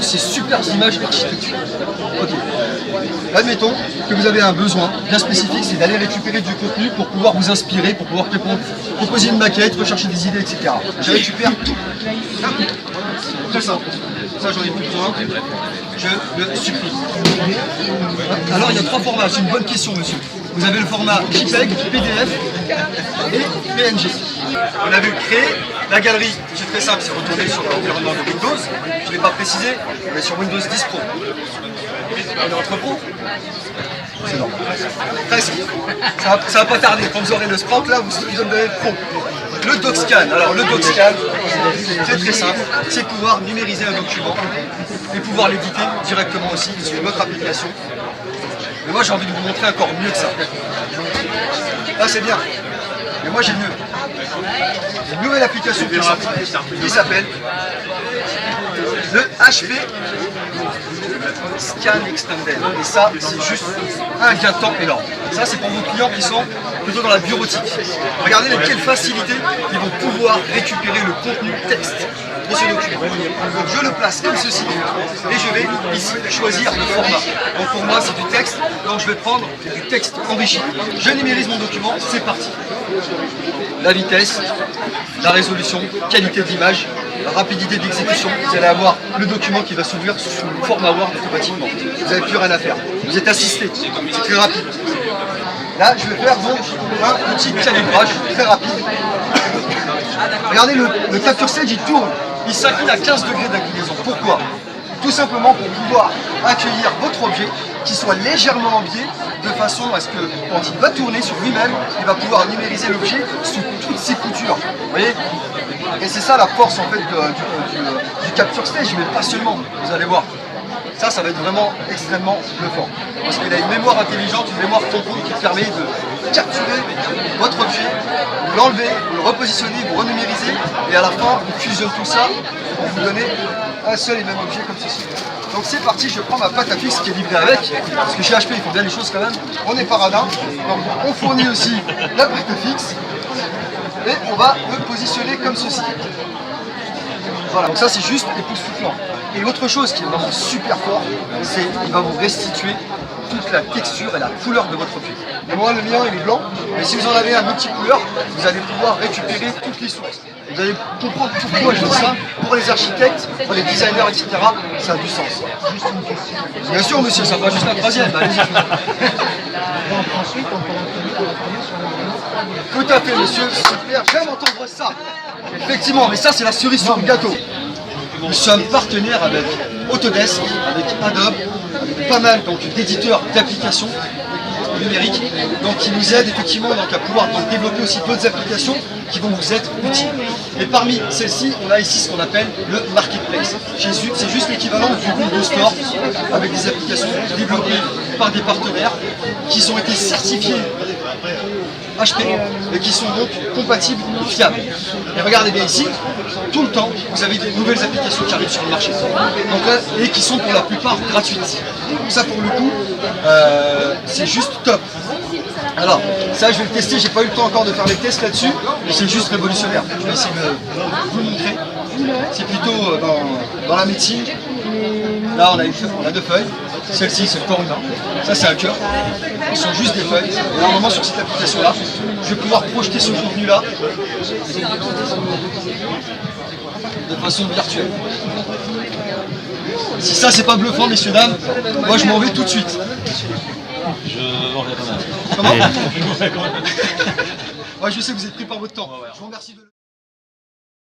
Ces super images d'architecture. Ok. Admettons que vous avez un besoin bien spécifique, c'est d'aller récupérer du contenu pour pouvoir vous inspirer, pour pouvoir proposer une maquette, rechercher des idées, etc. Je récupère tout. Très simple. Ça, j'en ai plus besoin. Je le supprime. Alors, il y a 3 formats. C'est une bonne question, monsieur. Vous avez le format JPEG, PDF et PNG. On a vu créer la galerie. C'est très simple, c'est retourner sur l'environnement de Windows. Je ne l'ai pas précisé, on est sur Windows 10 Pro. On est entre Pro. C'est normal. Très simple. Ça va pas tarder. Quand vous aurez le Sprout, là, vous en avez Pro. Le DocScan. Alors, le DocScan, c'est très simple. C'est pouvoir numériser un document et pouvoir l'éditer directement aussi sur une autre application. Mais moi, j'ai envie de vous montrer encore mieux que ça. Là, c'est bien. Mais moi, j'ai mieux. Une nouvelle application qui s'appelle le HP Scan Extended. Et ça, c'est juste un gain de temps énorme. Ça, c'est pour vos clients qui sont plutôt dans la bureautique. Regardez avec quelle facilité ils vont pouvoir récupérer le contenu texte de ce document. Donc je le place comme ceci et je vais ici choisir le format. Donc pour moi, c'est du texte, donc je vais prendre du texte enrichi. Je numérise mon document, c'est parti. La vitesse, la résolution, qualité de l'image, la rapidité d'exécution. Vous allez avoir le document qui va s'ouvrir sous le format Word automatiquement. Vous n'avez plus rien à faire. Vous êtes assisté. C'est très rapide. Là, je vais faire donc un petit calibrage très rapide. Regardez, le capture stage, il tourne. Il s'incline à 15 degrés d'inclinaison. Pourquoi? Tout simplement pour pouvoir accueillir votre objet qui soit légèrement en biais, de façon à ce que quand il va tourner sur lui-même, il va pouvoir numériser l'objet sous toutes ses coutures. Vous voyez? Et c'est ça la force en fait du capture stage, mais pas seulement, vous allez voir. Ça va être vraiment extrêmement bluffant. Parce qu'il a une mémoire intelligente, une mémoire tampon qui permet de capturer votre objet, vous l'enlevez, vous le repositionnez, vous renumérisez, et à la fin, vous fusionnez tout ça pour vous donner un seul et même objet comme ceci. Donc c'est parti, je prends ma pâte à fixe qui est livrée avec, parce que chez HP, ils font bien les choses quand même. On est paradin, donc on fournit aussi la pâte à fixe, et on va le positionner comme ceci. Voilà, donc ça c'est juste époustouflant. Et autre chose qui est vraiment super fort, c'est qu'il va vous restituer toute la texture et la couleur de votre objet. Et moi, le mien, il est blanc, mais si vous en avez un multicouleur, vous allez pouvoir récupérer toutes les sources. Vous allez comprendre pourquoi je dis ça. Pour les architectes, pour les designers, etc., ça a du sens. Juste une question. Bien sûr, monsieur, ça fera juste la troisième. Allez-y. Ensuite, on peut l'introduire sur la. Tout à fait, monsieur, super, j'aime entendre ça. Effectivement, mais ça, c'est la cerise sur le gâteau. Nous sommes partenaires avec Autodesk, avec Adobe, avec pas mal d'éditeurs d'applications numériques, donc qui nous aident effectivement à pouvoir développer aussi d'autres applications qui vont vous être utiles. Et parmi celles-ci, on a ici ce qu'on appelle le Marketplace. C'est juste l'équivalent du Google Store avec des applications développées par des partenaires qui ont été certifiés HP et qui sont donc compatibles et fiables. Et regardez bien ici, tout le temps, vous avez de nouvelles applications qui arrivent sur le marché. Donc là, et qui sont pour la plupart gratuites. Donc ça pour le coup, c'est juste top. Alors, ça je vais le tester, j'ai pas eu le temps encore de faire les tests là-dessus, mais c'est juste révolutionnaire. Je vais essayer de vous le montrer. C'est plutôt dans la médecine. Là on a 2 feuilles. Celle-ci c'est le corps humain. Ça c'est un cœur. Ils sont juste des feuilles. Et normalement sur cette application-là, je vais pouvoir projeter ce contenu-là de façon virtuelle. Si ça c'est pas bluffant, messieurs dames, moi je m'en vais tout de suite. Je m'en vais quand même. Comment? Ouais, je sais que vous êtes pris par votre temps. Je vous remercie de...